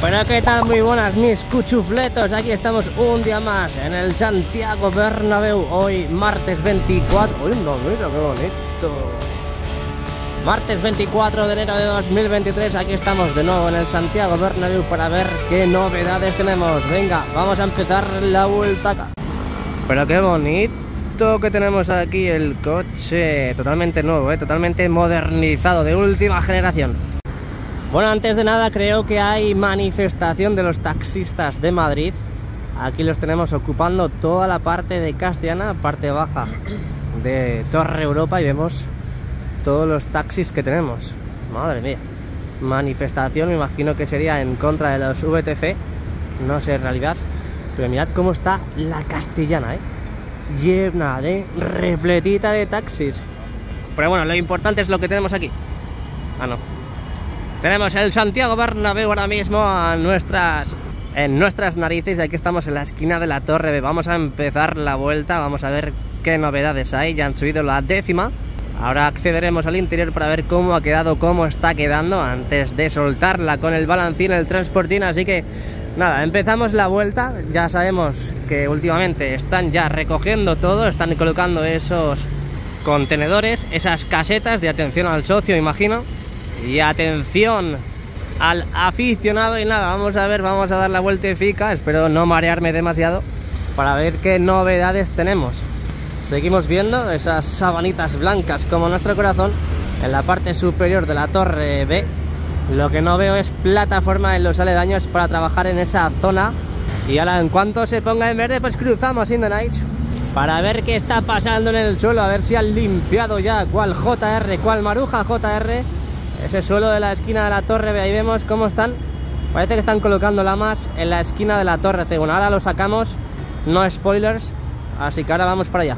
Pero qué tal, muy buenas mis cuchufletos, aquí estamos un día más en el Santiago Bernabéu, hoy martes 24, uy no, mira qué bonito, martes 24 de enero de 2023, aquí estamos de nuevo en el Santiago Bernabéu para ver qué novedades tenemos. Venga, vamos a empezar la vuelta acá. Pero qué bonito que tenemos aquí el coche, totalmente nuevo, totalmente modernizado, de última generación. Bueno, antes de nada creo que hay manifestación de los taxistas de Madrid. Aquí los tenemos ocupando toda la parte de Castellana, parte baja de Torre Europa, y vemos todos los taxis que tenemos. Madre mía. Manifestación, me imagino que sería en contra de los VTC, no sé en realidad. Pero mirad cómo está la Castellana, llena de repletita de taxis. Pero bueno, lo importante es lo que tenemos aquí. Ah, no. Tenemos el Santiago Bernabéu ahora mismo en nuestras narices, y aquí estamos en la esquina de la Torre B. Vamos a empezar la vuelta, vamos a ver qué novedades hay. Ya han subido la 10ª. Ahora accederemos al interior para ver cómo ha quedado, cómo está quedando, antes de soltarla con el balancín, el transportín. Así que nada, empezamos la vuelta. Ya sabemos que últimamente están ya recogiendo todo, están colocando esos contenedores, esas casetas de atención al socio, imagino. Y atención al aficionado. Y nada, vamos a ver, vamos a dar la vueltecica. Espero no marearme demasiado para ver qué novedades tenemos. Seguimos viendo esas sabanitas blancas como nuestro corazón en la parte superior de la Torre B. Lo que no veo es plataforma en los aledaños para trabajar en esa zona. Y ahora, en cuanto se ponga en verde, pues cruzamos in the night para ver qué está pasando en el suelo. A ver si han limpiado ya cuál JR, cuál Maruja JR, ese suelo de la esquina de la Torre B. Ahí vemos cómo están. Parece que están colocando lamas en la esquina de la Torre C. Bueno, ahora lo sacamos, no spoilers, así que ahora vamos para allá.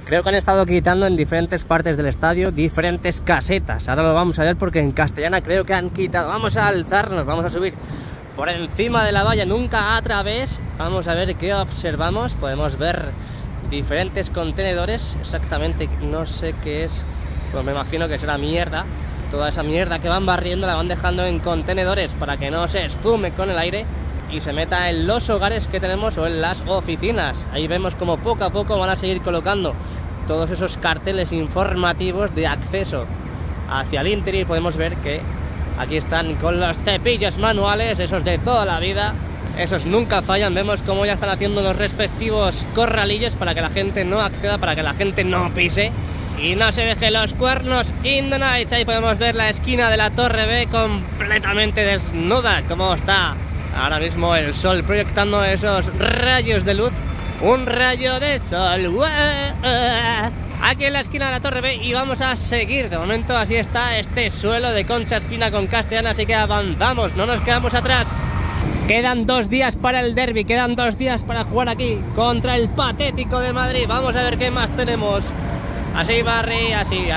Creo que han estado quitando en diferentes partes del estadio diferentes casetas. Ahora lo vamos a ver porque en Castellana creo que han quitado. Vamos a alzarnos, vamos a subir por encima de la valla, nunca a través. Vamos a ver qué observamos. Podemos ver diferentes contenedores. Exactamente no sé qué es, pues me imagino que será mierda. Toda esa mierda que van barriendo la van dejando en contenedores para que no se esfume con el aire y se meta en los hogares que tenemos o en las oficinas. Ahí vemos como poco a poco van a seguir colocando todos esos carteles informativos de acceso hacia el interior. Podemos ver que aquí están con los cepillos manuales, esos de toda la vida, esos nunca fallan. Vemos cómo ya están haciendo los respectivos corralillos para que la gente no acceda, para que la gente no pise y no se deje los cuernos in the night. Ahí podemos ver la esquina de la Torre B completamente desnuda, como está ahora mismo el sol proyectando esos rayos de luz. Un rayo de sol aquí en la esquina de la Torre B, y vamos a seguir. De momento así está este suelo de concha espina con Castellana, así que avanzamos, no nos quedamos atrás. Quedan 2 días para el derbi, quedan 2 días para jugar aquí contra el patético de Madrid. Vamos a ver qué más tenemos. Así Barry, así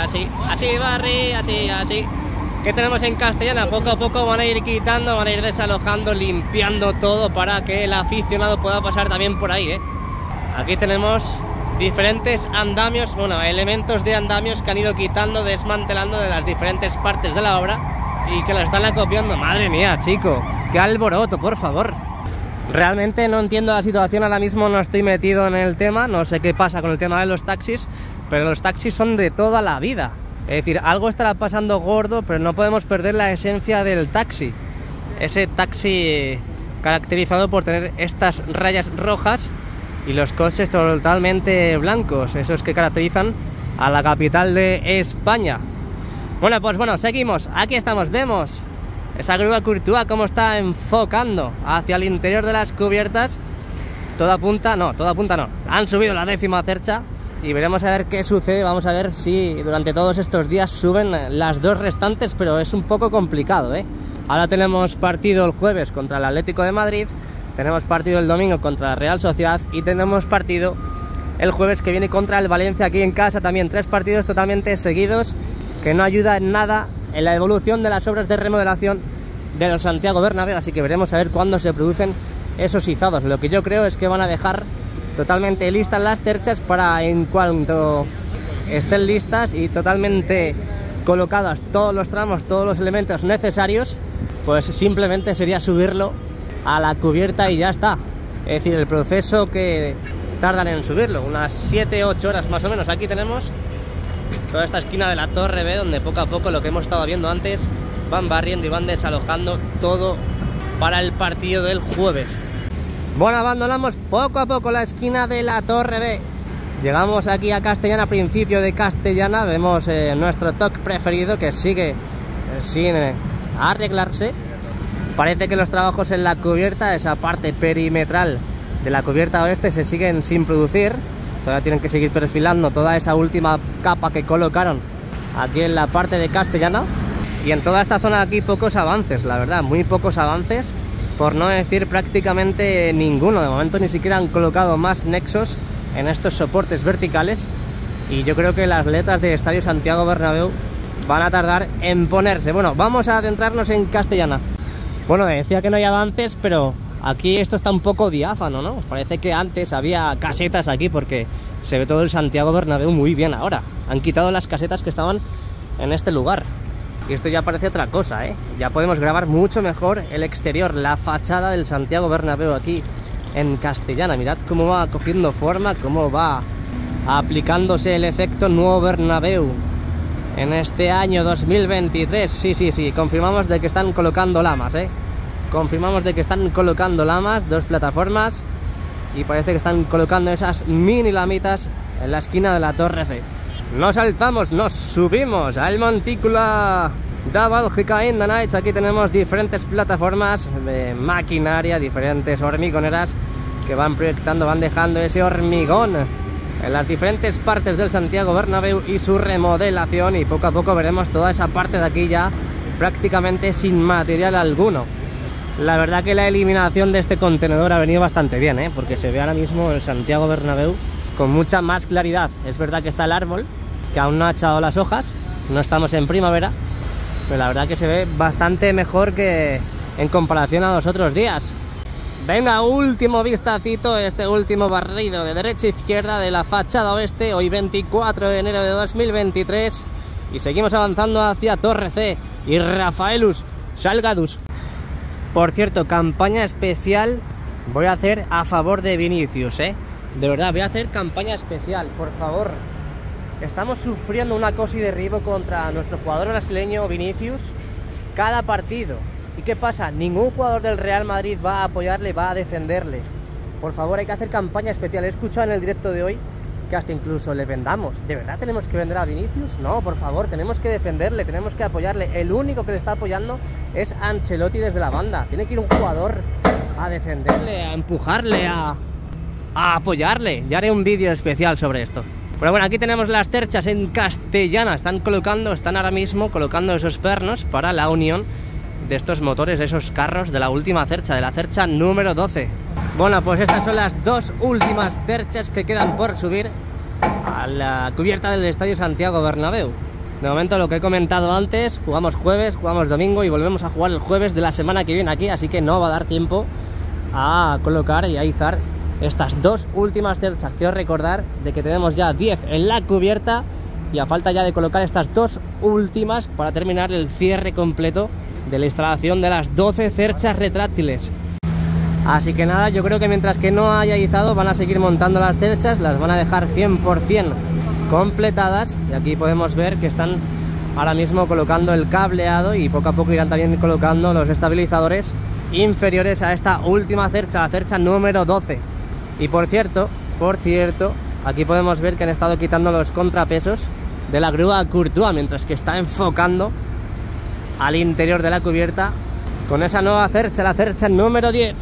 Barry, así. ¿Qué tenemos en Castellana? Poco a poco van a ir quitando, van a ir desalojando, limpiando todo para que el aficionado pueda pasar también por ahí, Aquí tenemos diferentes andamios, bueno, elementos de andamios que han ido quitando, desmantelando de las diferentes partes de la obra y que lo están acopiando. Madre mía, chico, qué alboroto, por favor. Realmente no entiendo la situación ahora mismo, no estoy metido en el tema, no sé qué pasa con el tema de los taxis, pero los taxis son de toda la vida. Es decir, algo estará pasando gordo, pero no podemos perder la esencia del taxi. Ese taxi caracterizado por tener estas rayas rojas y los coches totalmente blancos, esos que caracterizan a la capital de España. Bueno, pues bueno, seguimos. Aquí estamos, vemos esa grúa Courtois cómo está enfocando hacia el interior de las cubiertas. Todo apunta, no. Han subido la 10ª cercha y veremos a ver qué sucede. Vamos a ver si durante todos estos días suben las 2 restantes, pero es un poco complicado, Ahora tenemos partido el jueves contra el Atlético de Madrid, tenemos partido el domingo contra la Real Sociedad y tenemos partido el jueves que viene contra el Valencia aquí en casa también. 3 partidos totalmente seguidos que no ayuda en nada en la evolución de las obras de remodelación del Santiago Bernabéu, así que veremos a ver cuándo se producen esos izados. Lo que yo creo es que van a dejar totalmente listas las cerchas para, en cuanto estén listas y totalmente colocadas todos los tramos, todos los elementos necesarios, pues simplemente sería subirlo a la cubierta y ya está. Es decir, el proceso que tardan en subirlo, unas 7-8 horas más o menos. Aquí tenemos toda esta esquina de la Torre B, donde poco a poco, lo que hemos estado viendo antes, van barriendo y van desalojando todo para el partido del jueves. Bueno, abandonamos poco a poco la esquina de la Torre B. Llegamos aquí a Castellana, principio de Castellana. Vemos nuestro TOC preferido, que sigue sin arreglarse. Parece que los trabajos en la cubierta, esa parte perimetral de la cubierta oeste, se siguen sin producir. Todavía tienen que seguir perfilando toda esa última capa que colocaron aquí en la parte de Castellana. Y en toda esta zona de aquí pocos avances, la verdad, muy pocos avances, por no decir prácticamente ninguno. De momento ni siquiera han colocado más nexos en estos soportes verticales, y yo creo que las letras de Estadio Santiago Bernabéu van a tardar en ponerse. Bueno, vamos a adentrarnos en Castellana. Bueno, decía que no hay avances, pero aquí esto está un poco diáfano, ¿no? Parece que antes había casetas aquí, porque se ve todo el Santiago Bernabéu muy bien ahora. Han quitado las casetas que estaban en este lugar. Y esto ya parece otra cosa, ¿eh? Ya podemos grabar mucho mejor el exterior, la fachada del Santiago Bernabéu aquí en Castellana. Mirad cómo va cogiendo forma, cómo va aplicándose el efecto nuevo Bernabéu en este año 2023. Sí, confirmamos de que están colocando lamas, ¿eh? Confirmamos de que están colocando lamas, 2 plataformas, y parece que están colocando esas mini lamitas en la esquina de la Torre C. Nos alzamos, nos subimos al montículo de Bélgica in the Nights. Aquí tenemos diferentes plataformas de maquinaria, diferentes hormigoneras que van proyectando, van dejando ese hormigón en las diferentes partes del Santiago Bernabéu y su remodelación, y poco a poco veremos toda esa parte de aquí ya prácticamente sin material alguno. La verdad que la eliminación de este contenedor ha venido bastante bien, ¿eh? Porque se ve ahora mismo el Santiago Bernabéu con mucha más claridad. Es verdad que está el árbol, que aún no ha echado las hojas, no estamos en primavera, pero la verdad que se ve bastante mejor que en comparación a los otros días. Venga, último vistacito, este último barrido de derecha a izquierda de la fachada oeste, hoy 24 de enero de 2023, y seguimos avanzando hacia Torre C y Rafaelus Salgadus. Por cierto, campaña especial voy a hacer a favor de Vinicius, ¿eh? De verdad, voy a hacer campaña especial, por favor. Estamos sufriendo un acoso y derribo contra nuestro jugador brasileño Vinicius cada partido. ¿Y qué pasa? Ningún jugador del Real Madrid va a apoyarle, va a defenderle. Por favor, hay que hacer campaña especial. He escuchado en el directo de hoy que hasta incluso le vendamos. ¿De verdad tenemos que vender a Vinicius? No, por favor, tenemos que defenderle, tenemos que apoyarle. El único que le está apoyando es Ancelotti desde la banda. Tiene que ir un jugador a defenderle, a empujarle, a apoyarle. Ya haré un vídeo especial sobre esto. Pero bueno, aquí tenemos las terchas en Castellana. Están ahora mismo colocando esos pernos para la unión de estos motores, de esos carros de la última cercha, de la cercha número 12. Bueno, pues estas son las 2 últimas cerchas que quedan por subir a la cubierta del Estadio Santiago Bernabéu. De momento, lo que he comentado antes, jugamos jueves, jugamos domingo y volvemos a jugar el jueves de la semana que viene aquí, así que no va a dar tiempo a colocar y a izar estas 2 últimas cerchas. Quiero recordar de que tenemos ya 10 en la cubierta y a falta ya de colocar estas 2 últimas para terminar el cierre completo de la instalación de las 12 cerchas retráctiles. Así que nada, yo creo que mientras que no haya izado van a seguir montando las cerchas, las van a dejar 100% completadas, y aquí podemos ver que están ahora mismo colocando el cableado y poco a poco irán también colocando los estabilizadores inferiores a esta última cercha, la cercha número 12. Y por cierto, aquí podemos ver que han estado quitando los contrapesos de la grúa Courtois mientras que está enfocando al interior de la cubierta con esa nueva cercha, la cercha número 10.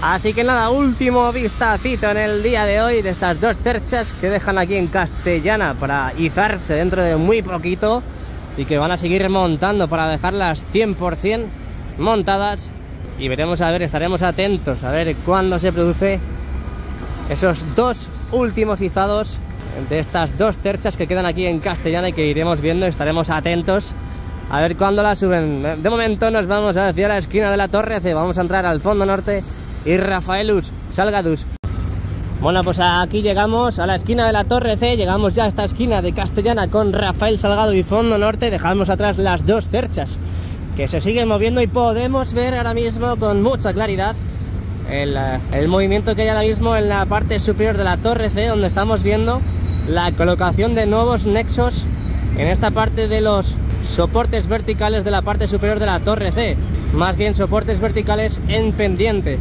Así que nada, último vistacito en el día de hoy de estas 2 cerchas que dejan aquí en Castellana para izarse dentro de muy poquito y que van a seguir montando para dejarlas 100% montadas. Y veremos, a ver, estaremos atentos a ver cuándo se produce esos 2 últimos izados de estas 2 cerchas que quedan aquí en Castellana y que iremos viendo, estaremos atentos a ver cuándo la suben. De momento nos vamos hacia la esquina de la Torre C, vamos a entrar al fondo norte y Rafaelus Salgadus. Bueno, pues aquí llegamos a la esquina de la Torre C, llegamos ya a esta esquina de Castellana con Rafael Salgado y fondo norte, dejamos atrás las 2 cerchas que se siguen moviendo y podemos ver ahora mismo con mucha claridad el movimiento que hay ahora mismo en la parte superior de la torre C, donde estamos viendo la colocación de nuevos nexos en esta parte de los soportes verticales de la parte superior de la torre C, más bien soportes verticales en pendiente,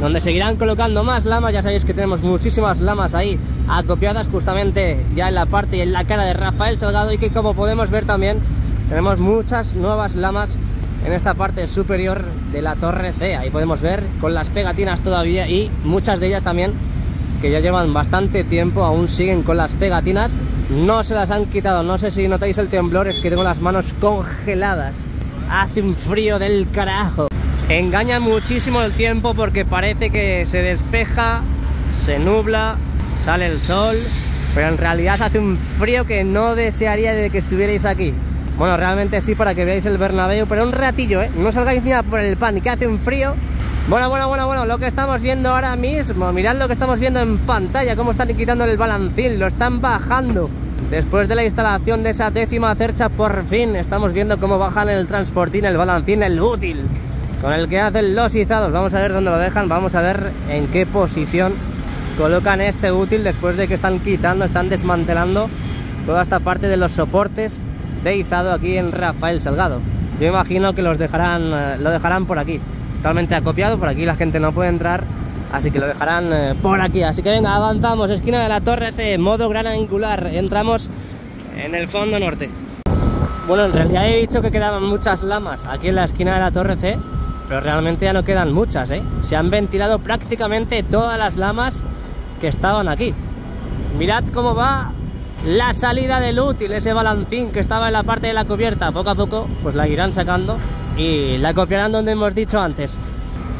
donde seguirán colocando más lamas. Ya sabéis que tenemos muchísimas lamas ahí acopiadas justamente ya en la parte y en la cara de Rafael Salgado, y que, como podemos ver, también tenemos muchas nuevas lamas en esta parte superior de la torre C. Ahí podemos ver con las pegatinas todavía, y muchas de ellas también que ya llevan bastante tiempo aún siguen con las pegatinas, no se las han quitado. No sé si notáis el temblor, es que tengo las manos congeladas, hace un frío del carajo. Engaña muchísimo el tiempo porque parece que se despeja, se nubla, sale el sol, pero en realidad hace un frío que no desearía de que estuvierais aquí. Bueno, realmente sí, para que veáis el Bernabéu, pero un ratillo, no salgáis ni a por el pan, que hace un frío. Bueno, lo que estamos viendo ahora mismo, mirad lo que estamos viendo en pantalla, cómo están quitando el balancín, lo están bajando. Después de la instalación de esa 10ª cercha, por fin estamos viendo cómo bajan el transportín, el balancín, el útil con el que hacen los izados. Vamos a ver dónde lo dejan, vamos a ver en qué posición colocan este útil después de que están quitando, están desmantelando toda esta parte de los soportes de izado aquí en Rafael Salgado. Yo imagino que lo dejarán por aquí, totalmente acopiado. Por aquí la gente no puede entrar, así que lo dejarán por aquí. Así que venga, avanzamos, esquina de la torre C, modo gran angular, entramos en el fondo norte. Bueno, en realidad he dicho que quedaban muchas lamas aquí en la esquina de la torre C, pero realmente ya no quedan muchas, se han ventilado prácticamente todas las lamas que estaban aquí. Mirad cómo va la salida del útil, ese balancín que estaba en la parte de la cubierta. Poco a poco pues la irán sacando y la copiarán donde hemos dicho antes.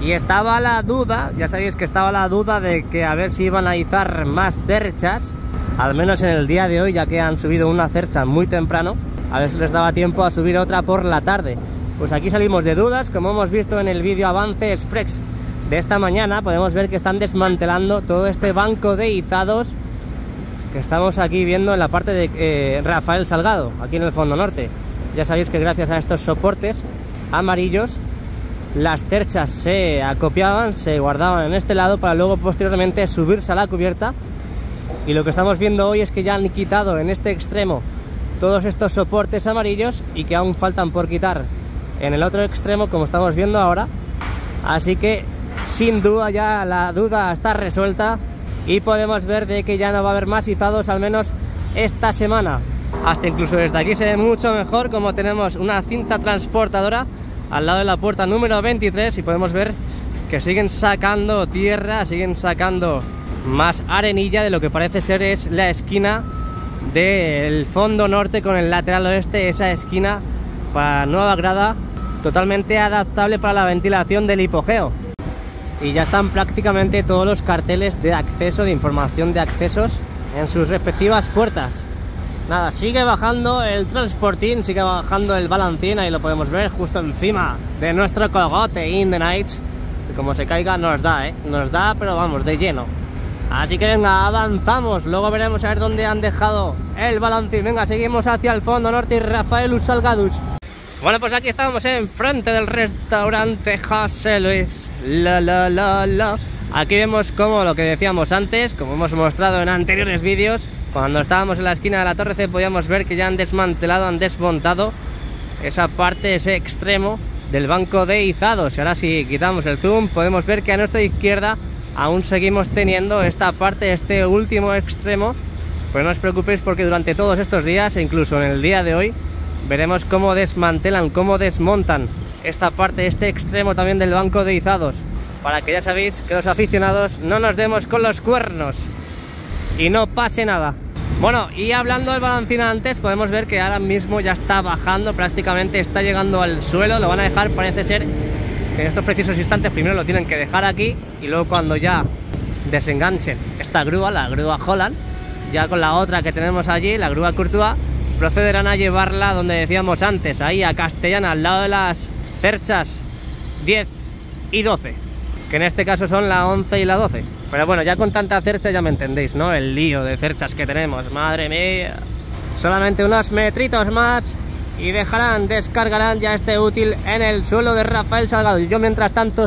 Y estaba la duda, ya sabéis que estaba la duda de que a ver si iban a izar más cerchas, al menos en el día de hoy, ya que han subido una cercha muy temprano, a ver si les daba tiempo a subir otra por la tarde. Pues aquí salimos de dudas, como hemos visto en el vídeo avance express de esta mañana. Podemos ver que están desmantelando todo este banco de izados que estamos aquí viendo en la parte de Rafael Salgado, aquí en el fondo norte. Ya sabéis que gracias a estos soportes amarillos las cerchas se acopiaban, se guardaban en este lado para luego posteriormente subirse a la cubierta. Y lo que estamos viendo hoy es que ya han quitado en este extremo todos estos soportes amarillos y que aún faltan por quitar en el otro extremo, como estamos viendo ahora. Así que sin duda ya la duda está resuelta y podemos ver de que ya no va a haber más izados, al menos esta semana. Hasta incluso desde aquí se ve mucho mejor, como tenemos una cinta transportadora al lado de la puerta número 23 y podemos ver que siguen sacando tierra, siguen sacando más arenilla de lo que parece ser es la esquina del fondo norte con el lateral oeste, esa esquina para nueva grada totalmente adaptable para la ventilación del hipogeo. Y ya están prácticamente todos los carteles de acceso, de información de accesos en sus respectivas puertas. Nada, sigue bajando el transportín, sigue bajando el balancín, ahí lo podemos ver justo encima de nuestro cogote in the night, que como se caiga nos da, pero vamos, de lleno. Así que venga, avanzamos, luego veremos a ver dónde han dejado el balancín. Venga, seguimos hacia el fondo norte y Rafael Salgadus. Bueno, pues aquí estamos enfrente del restaurante José Luis. Aquí vemos como lo que decíamos antes, como hemos mostrado en anteriores vídeos, cuando estábamos en la esquina de la torre C podíamos ver que ya han desmantelado, han desmontado esa parte, ese extremo del banco de izados. Y ahora si quitamos el zoom podemos ver que a nuestra izquierda aún seguimos teniendo esta parte, este último extremo. Pero no os preocupéis porque durante todos estos días, e incluso en el día de hoy, veremos cómo desmantelan, cómo desmontan esta parte, este extremo también del banco de izados, para que ya sabéis que los aficionados no nos demos con los cuernos y no pase nada. Bueno, y hablando del balancín antes, podemos ver que ahora mismo ya está bajando, prácticamente está llegando al suelo. Lo van a dejar, parece ser que en estos precisos instantes primero lo tienen que dejar aquí y luego cuando ya desenganchen esta grúa, la grúa Holland, ya con la otra que tenemos allí, la grúa Courtois, procederán a llevarla donde decíamos antes, ahí a Castellana, al lado de las cerchas 10 y 12, que en este caso son la 11 y la 12. Pero bueno, ya con tanta cercha ya me entendéis, ¿no? El lío de cerchas que tenemos, madre mía. Solamente unos metritos más y descargarán ya este útil en el suelo de Rafael Salgado. Y yo mientras tanto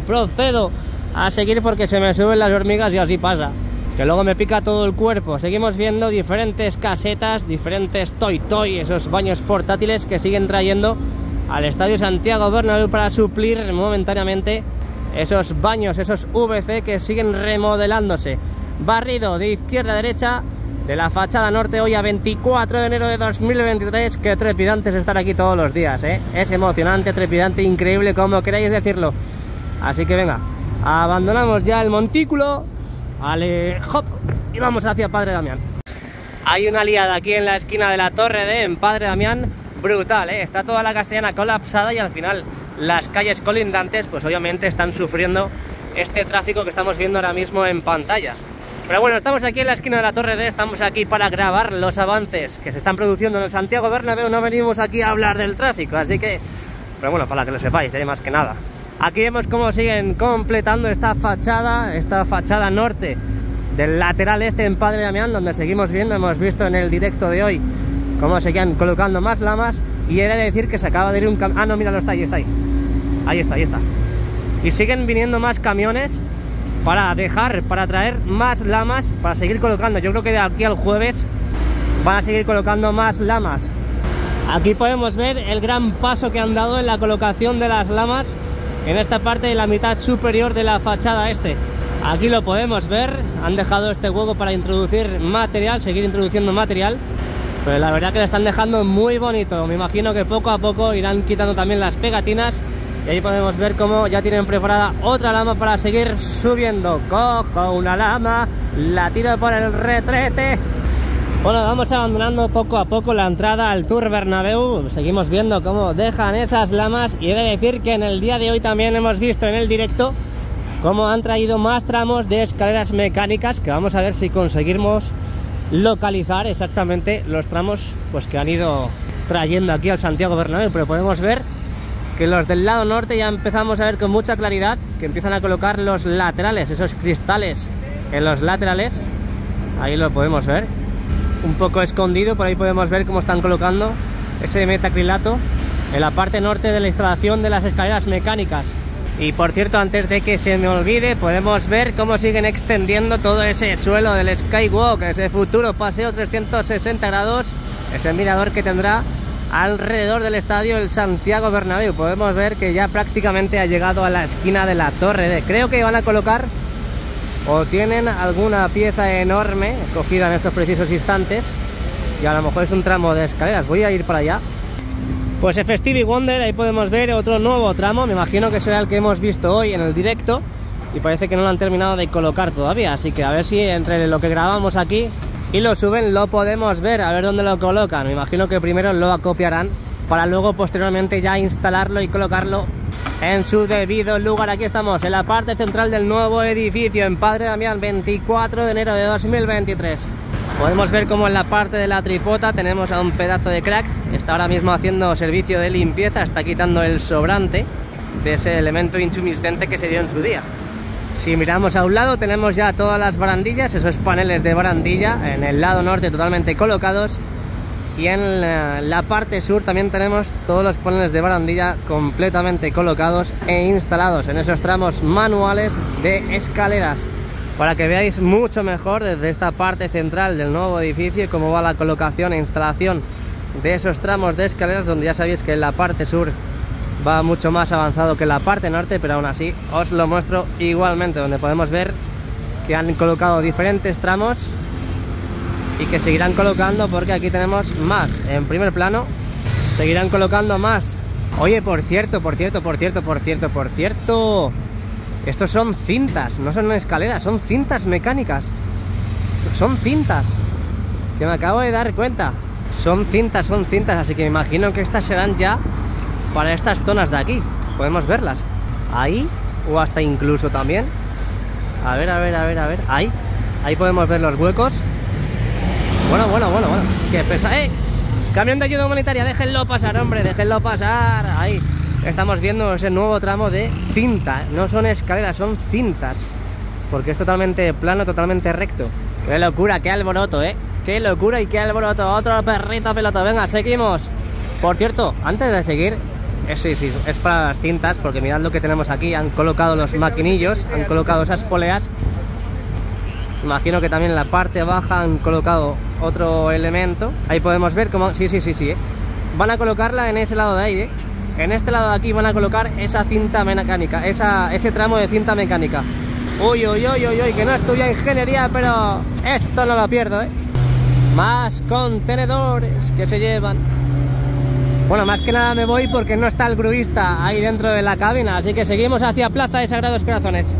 procedo a seguir porque se me suben las hormigas y así pasa, que luego me pica todo el cuerpo. Seguimos viendo diferentes casetas, diferentes toy, esos baños portátiles que siguen trayendo al Estadio Santiago Bernabéu para suplir momentáneamente esos baños, esos VC que siguen remodelándose. Barrido de izquierda a derecha de la fachada norte hoy a 24 de enero de 2023. Qué trepidante es estar aquí todos los días, ¿eh? Es emocionante, trepidante, increíble, como queráis decirlo. Así que venga, abandonamos ya el montículo, hop, y vamos hacia Padre Damián. Hay una liada aquí en la esquina de la Torre D en Padre Damián brutal, ¿eh? Está toda la Castellana colapsada y al final las calles colindantes pues obviamente están sufriendo este tráfico que estamos viendo ahora mismo en pantalla. Pero bueno, estamos aquí en la esquina de la Torre D, estamos aquí para grabar los avances que se están produciendo en el Santiago Bernabéu, no venimos aquí a hablar del tráfico, así que... Pero bueno, para que lo sepáis, más que nada. Aquí vemos cómo siguen completando esta fachada norte del lateral este en Padre Damián, donde seguimos viendo, hemos visto en el directo de hoy, cómo seguían colocando más lamas, y he de decir que se acaba de ir un camión... Ah, no, míralo, está ahí, ahí está. Y siguen viniendo más camiones para traer más lamas, para seguir colocando. Yo creo que de aquí al jueves van a seguir colocando más lamas. Aquí podemos ver el gran paso que han dado en la colocación de las lamas en esta parte de la mitad superior de la fachada este. Aquí lo podemos ver, han dejado este hueco para introducir material, seguir introduciendo material, pero la verdad que lo están dejando muy bonito. Me imagino que poco a poco irán quitando también las pegatinas. Y ahí podemos ver cómo ya tienen preparada otra lama para seguir subiendo. Cojo una lama, la tiro por el retrete. Bueno, vamos abandonando poco a poco la entrada al Tour Bernabéu. Seguimos viendo cómo dejan esas lamas. Y he de decir que en el día de hoy también hemos visto en el directo cómo han traído más tramos de escaleras mecánicas, que vamos a ver si conseguimos localizar exactamente los tramos pues que han ido trayendo aquí al Santiago Bernabéu. Pero podemos ver que los del lado norte ya empezamos a ver con mucha claridad que empiezan a colocar los laterales, esos cristales en los laterales. Ahí lo podemos ver, un poco escondido, por ahí podemos ver cómo están colocando ese metacrilato en la parte norte de la instalación de las escaleras mecánicas. Y por cierto, antes de que se me olvide, podemos ver cómo siguen extendiendo todo ese suelo del Skywalk, ese futuro paseo 360 grados, ese mirador que tendrá alrededor del estadio el Santiago Bernabéu. Podemos ver que ya prácticamente ha llegado a la esquina de la Torre D. Creo que van a colocar o tienen alguna pieza enorme cogida en estos precisos instantes, y a lo mejor es un tramo de escaleras. Voy a ir para allá. Pues Festive Wonder, ahí podemos ver otro nuevo tramo, me imagino que será el que hemos visto hoy en el directo, y parece que no lo han terminado de colocar todavía, así que a ver si entre lo que grabamos aquí y lo suben lo podemos ver, a ver dónde lo colocan. Me imagino que primero lo acopiarán para luego posteriormente ya instalarlo y colocarlo en su debido lugar. Aquí estamos en la parte central del nuevo edificio en Padre Damián, 24 de enero de 2023. Podemos ver como en la parte de la tripota tenemos a un pedazo de crack. Está ahora mismo haciendo servicio de limpieza, está quitando el sobrante de ese elemento insumiscente que se dio en su día. Si miramos a un lado tenemos ya todas las barandillas, esos paneles de barandilla en el lado norte totalmente colocados, y en la parte sur también tenemos todos los paneles de barandilla completamente colocados e instalados en esos tramos manuales de escaleras, para que veáis mucho mejor desde esta parte central del nuevo edificio cómo va la colocación e instalación de esos tramos de escaleras, donde ya sabéis que en la parte sur va mucho más avanzado que la parte norte, pero aún así os lo muestro igualmente, donde podemos ver que han colocado diferentes tramos y que seguirán colocando, porque aquí tenemos más en primer plano, seguirán colocando más. Oye, por cierto, estos son cintas, no son escaleras, son cintas mecánicas, son cintas, que me acabo de dar cuenta, son cintas, así que me imagino que estas serán ya para estas zonas de aquí. Podemos verlas ahí, o hasta incluso también, a ver, ahí podemos ver los huecos. Bueno, que pesa, camión de ayuda humanitaria, déjenlo pasar, hombre, déjenlo pasar. Ahí estamos viendo ese nuevo tramo de cinta, no son escaleras, son cintas, porque es totalmente plano, totalmente recto. Qué locura, qué alboroto, qué locura y qué alboroto. Otro perrito piloto, venga, seguimos. Por cierto, antes de seguir, sí, es para las cintas, porque mirad lo que tenemos aquí. Han colocado los maquinillos, han colocado esas poleas. Imagino que también en la parte baja han colocado otro elemento. Ahí podemos ver cómo... Sí. Van a colocarla en ese lado de ahí, ¿eh? En este lado de aquí van a colocar esa cinta mecánica, ese tramo de cinta mecánica. Uy, que no estudia ingeniería, pero esto no lo pierdo, ¿eh? Más contenedores que se llevan. Bueno, más que nada me voy porque no está el gruista ahí dentro de la cabina, así que seguimos hacia Plaza de Sagrados Corazones.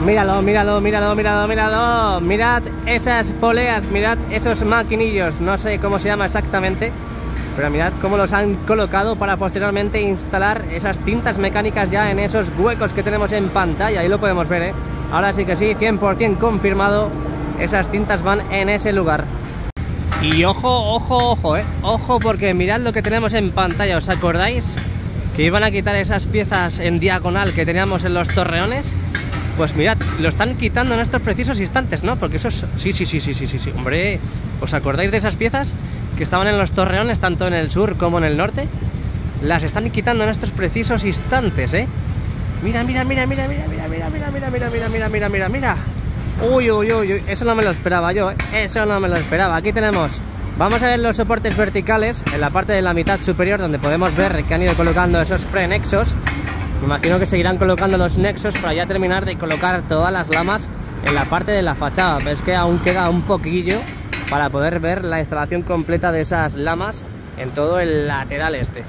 Míralo. Mirad esas poleas, mirad esos maquinillos, no sé cómo se llama exactamente, pero mirad cómo los han colocado para posteriormente instalar esas cintas mecánicas ya en esos huecos que tenemos en pantalla. Ahí lo podemos ver, ¿eh? Ahora sí que sí, 100% confirmado, esas cintas van en ese lugar. Y ojo, porque mirad lo que tenemos en pantalla. ¿Os acordáis que iban a quitar esas piezas en diagonal que teníamos en los torreones? Pues mirad, lo están quitando en estos precisos instantes, ¿no? Porque eso es... Sí, hombre, ¿os acordáis de esas piezas que estaban en los torreones, tanto en el sur como en el norte? Las están quitando en estos precisos instantes, ¿eh? Mira. Uy, eso no me lo esperaba yo, ¿eh? Eso no me lo esperaba. Aquí tenemos... Vamos a ver los soportes verticales en la parte de la mitad superior, donde podemos ver que han ido colocando esos prenexos. Me imagino que seguirán colocando los nexos para ya terminar de colocar todas las lamas en la parte de la fachada. Pero es que aún queda un poquillo para poder ver la instalación completa de esas lamas en todo el lateral este.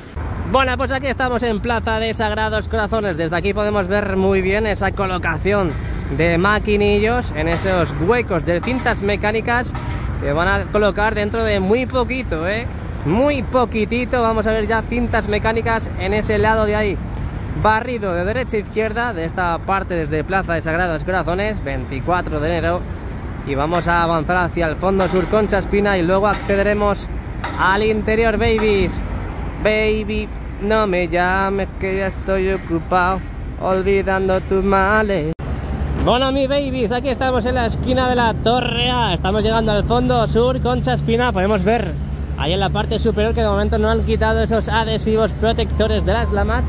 Bueno, pues aquí estamos en Plaza de Sagrados Corazones. Desde aquí podemos ver muy bien esa colocación de maquinillos en esos huecos de cintas mecánicas que van a colocar dentro de muy poquito, ¿eh? Muy poquitito. Vamos a ver ya cintas mecánicas en ese lado de ahí. Barrido de derecha a izquierda de esta parte desde Plaza de Sagrados Corazones, 24 de enero. Y vamos a avanzar hacia el fondo sur Concha Espina y luego accederemos al interior, babies. Baby, no me llames que ya estoy ocupado olvidando tus males. Bueno, mi babies, aquí estamos en la esquina de la Torre A. Estamos llegando al fondo sur Concha Espina. Podemos ver ahí en la parte superior que de momento no han quitado esos adhesivos protectores de las lamas.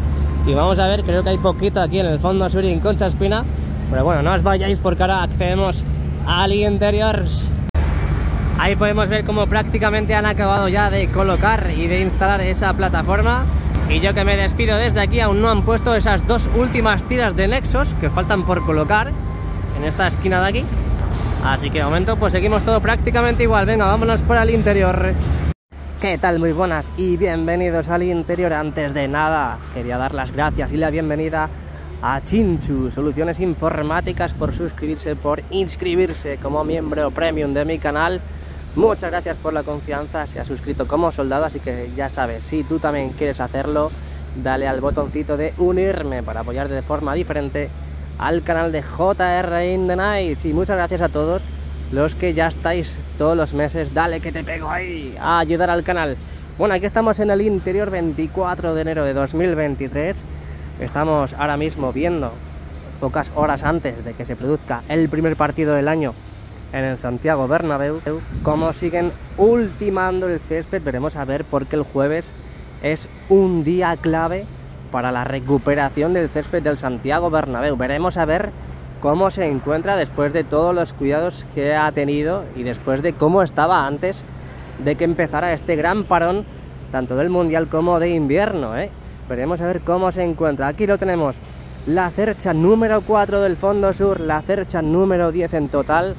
Y vamos a ver, creo que hay poquito aquí en el fondo sur y en Concha Espina. Pero bueno, no os vayáis porque ahora accedemos al interior. Ahí podemos ver cómo prácticamente han acabado ya de colocar y de instalar esa plataforma. Y yo que me despido desde aquí, aún no han puesto esas dos últimas tiras de nexos que faltan por colocar en esta esquina de aquí. Así que de momento pues seguimos todo prácticamente igual. Venga, vámonos por el interior. ¿Qué tal? Muy buenas y bienvenidos al interior. Antes de nada, quería dar las gracias y la bienvenida a Chinchu Soluciones Informáticas por suscribirse, por inscribirse como miembro premium de mi canal. Muchas gracias por la confianza, se ha suscrito como soldado, así que ya sabes, si tú también quieres hacerlo, dale al botoncito de unirme para apoyar de forma diferente al canal de JR in the Night. Y muchas gracias a todos los que ya estáis todos los meses, dale que te pego ahí, a ayudar al canal. Bueno, aquí estamos en el interior, 24 de enero de 2023. Estamos ahora mismo viendo, pocas horas antes de que se produzca el primer partido del año en el Santiago Bernabéu, cómo siguen ultimando el césped. Veremos a ver, porque el jueves es un día clave para la recuperación del césped del Santiago Bernabéu. Veremos a ver cómo se encuentra después de todos los cuidados que ha tenido y después de cómo estaba antes de que empezara este gran parón, tanto del Mundial como de invierno, ¿eh? Veremos a ver cómo se encuentra. Aquí lo tenemos, la cercha número 4 del fondo sur, la cercha número 10 en total.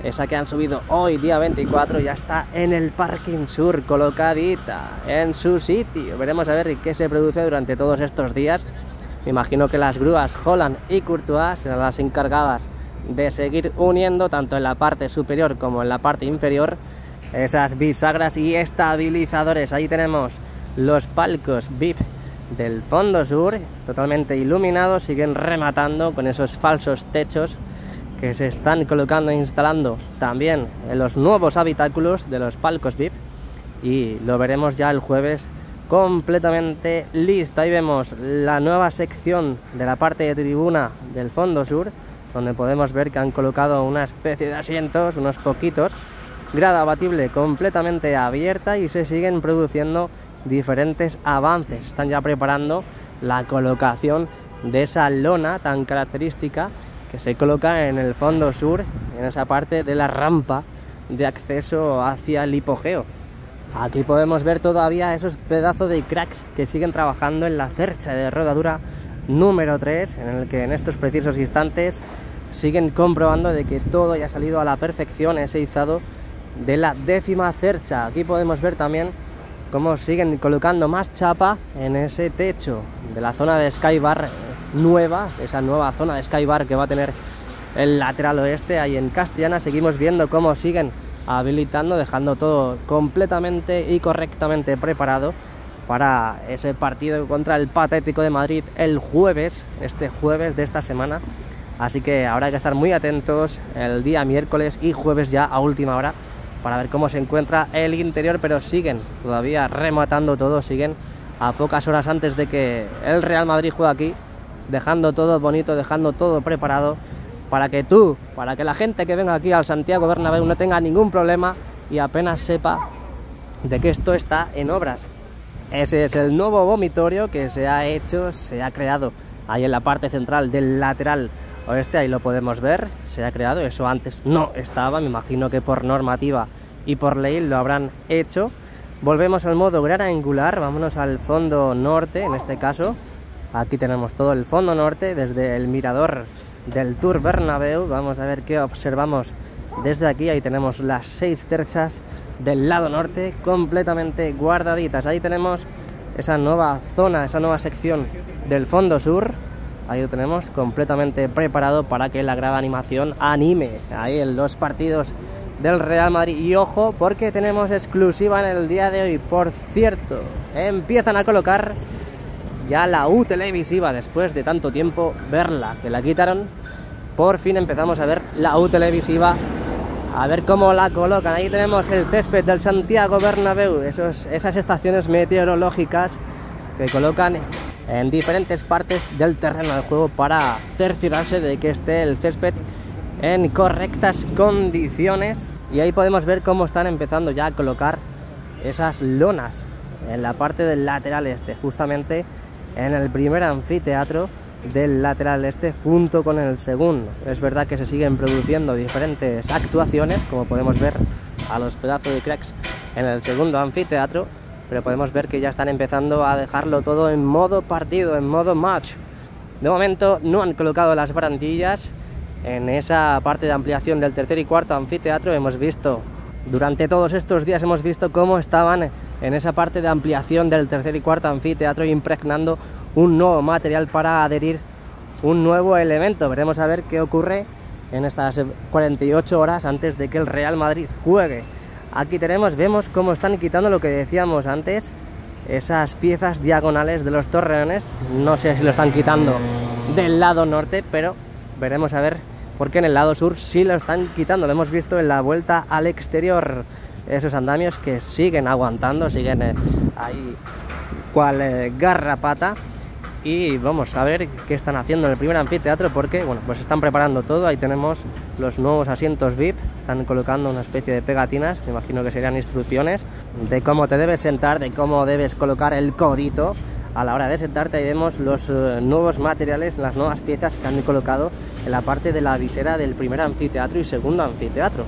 Esa que han subido hoy, día 24, ya está en el parking sur, colocadita en su sitio. Veremos a ver qué se produce durante todos estos días. Me imagino que las grúas Holland y Courtois serán las encargadas de seguir uniendo, tanto en la parte superior como en la parte inferior, esas bisagras y estabilizadores. Ahí tenemos los palcos VIP del fondo sur, totalmente iluminados. Siguen rematando con esos falsos techos que se están colocando e instalando también en los nuevos habitáculos de los palcos VIP, y lo veremos ya el jueves completamente listo. Ahí vemos la nueva sección de la parte de tribuna del fondo sur, donde podemos ver que han colocado una especie de asientos, unos poquitos, grada abatible completamente abierta, y se siguen produciendo diferentes avances. Están ya preparando la colocación de esa lona tan característica que se coloca en el fondo sur, en esa parte de la rampa de acceso hacia el hipogeo. Aquí podemos ver todavía esos pedazos de cracks que siguen trabajando en la cercha de rodadura número 3, en el que en estos precisos instantes siguen comprobando de que todo ya ha salido a la perfección, ese izado de la 10ª cercha. Aquí podemos ver también cómo siguen colocando más chapa en ese techo de la zona de Skybar nueva, esa nueva zona de Skybar que va a tener el lateral oeste. Ahí en Castellana seguimos viendo cómo siguen habilitando, dejando todo completamente y correctamente preparado para ese partido contra el Patético de Madrid el jueves, este jueves de esta semana. Así que habrá que estar muy atentos el día miércoles y jueves ya a última hora para ver cómo se encuentra el interior, pero siguen todavía rematando todo, siguen a pocas horas antes de que el Real Madrid juegue aquí, dejando todo bonito, dejando todo preparado para que la gente que venga aquí al Santiago Bernabéu no tenga ningún problema y apenas sepa de que esto está en obras. Ese es el nuevo vomitorio que se ha creado ahí en la parte central del lateral oeste. Ahí lo podemos ver, se ha creado, eso antes no estaba, me imagino que por normativa y por ley lo habrán hecho. Volvemos al modo gran angular, vámonos al fondo norte en este caso. Aquí tenemos todo el fondo norte desde el mirador del Tour Bernabéu. Vamos a ver qué observamos desde aquí. Ahí tenemos las 6 cerchas del lado norte completamente guardaditas. Ahí tenemos esa nueva zona, esa nueva sección del fondo sur. Ahí lo tenemos completamente preparado para que la grada animación anime ahí en los partidos del Real Madrid. Y ojo, porque tenemos exclusiva en el día de hoy. Por cierto, empiezan a colocar ya la U televisiva, después de tanto tiempo verla, que la quitaron. Por fin empezamos a ver la U televisiva, a ver cómo la colocan. Ahí tenemos el césped del Santiago Bernabéu, esas estaciones meteorológicas que colocan en diferentes partes del terreno del juego para cerciorarse de que esté el césped en correctas condiciones. Y ahí podemos ver cómo están empezando ya a colocar esas lonas en la parte del lateral este, justamente en el primer anfiteatro del lateral este junto con el segundo. Es verdad que se siguen produciendo diferentes actuaciones, como podemos ver a los pedazos de cracks en el segundo anfiteatro, pero podemos ver que ya están empezando a dejarlo todo en modo partido, en modo match. De momento no han colocado las barandillas en esa parte de ampliación del tercer y cuarto anfiteatro. Hemos visto durante todos estos días, hemos visto cómo estaban en esa parte de ampliación del tercer y cuarto anfiteatro impregnando un nuevo material para adherir un nuevo elemento. Veremos a ver qué ocurre en estas 48 horas antes de que el Real Madrid juegue. Aquí vemos cómo están quitando lo que decíamos antes, esas piezas diagonales de los torreones. No sé si lo están quitando del lado norte, pero veremos a ver, porque en el lado sur sí lo están quitando. Lo hemos visto en la vuelta al exterior, esos andamios que siguen aguantando, siguen ahí cual garrapata. Y vamos a ver qué están haciendo en el primer anfiteatro, porque bueno, pues están preparando todo. Ahí tenemos los nuevos asientos VIP, están colocando una especie de pegatinas, me imagino que serían instrucciones de cómo te debes sentar, de cómo debes colocar el codito a la hora de sentarte. Ahí vemos los nuevos materiales, las nuevas piezas que han colocado en la parte de la visera del primer anfiteatro y segundo anfiteatro.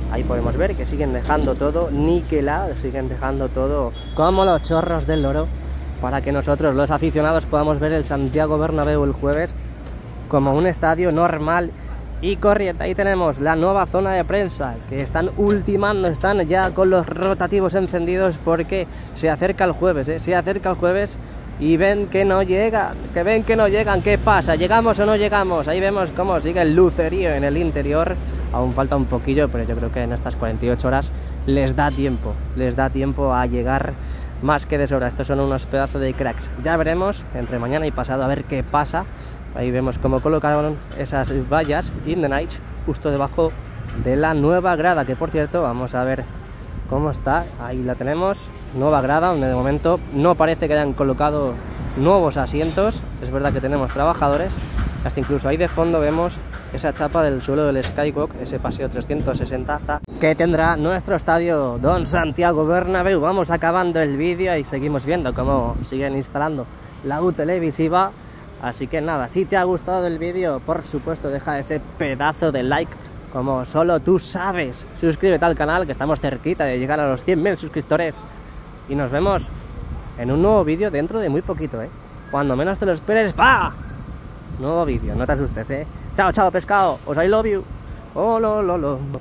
Ahí podemos ver que siguen dejando todo niquelado, siguen dejando todo como los chorros del loro, para que nosotros los aficionados podamos ver el Santiago Bernabéu el jueves como un estadio normal y corriente. Ahí tenemos la nueva zona de prensa que están ultimando, están ya con los rotativos encendidos porque se acerca el jueves, se acerca el jueves y ven que no llegan, ¿qué pasa? ¿Llegamos o no llegamos? Ahí vemos cómo sigue el lucerío en el interior. Aún falta un poquillo, pero yo creo que en estas 48 horas les da tiempo a llegar más que de sobra. Estos son unos pedazos de cracks. Ya veremos entre mañana y pasado a ver qué pasa. Ahí vemos cómo colocaron esas vallas in the night justo debajo de la nueva grada, que por cierto vamos a ver cómo está. Ahí la tenemos, nueva grada, donde de momento no parece que hayan colocado nuevos asientos. Es verdad que tenemos trabajadores, hasta incluso ahí de fondo vemos esa chapa del suelo del Skywalk, ese paseo 360 que tendrá nuestro estadio Don Santiago Bernabéu. Vamos acabando el vídeo y seguimos viendo cómo siguen instalando la U televisiva. Así que nada, si te ha gustado el vídeo, por supuesto deja ese pedazo de like como solo tú sabes. Suscríbete al canal, que estamos cerquita de llegar a los 100.000 suscriptores. Y nos vemos en un nuevo vídeo dentro de muy poquito, cuando menos te lo esperes. ¡Pa! Nuevo vídeo, no te asustes, Chao, chao, pescado. Os I love you. Oh, lo.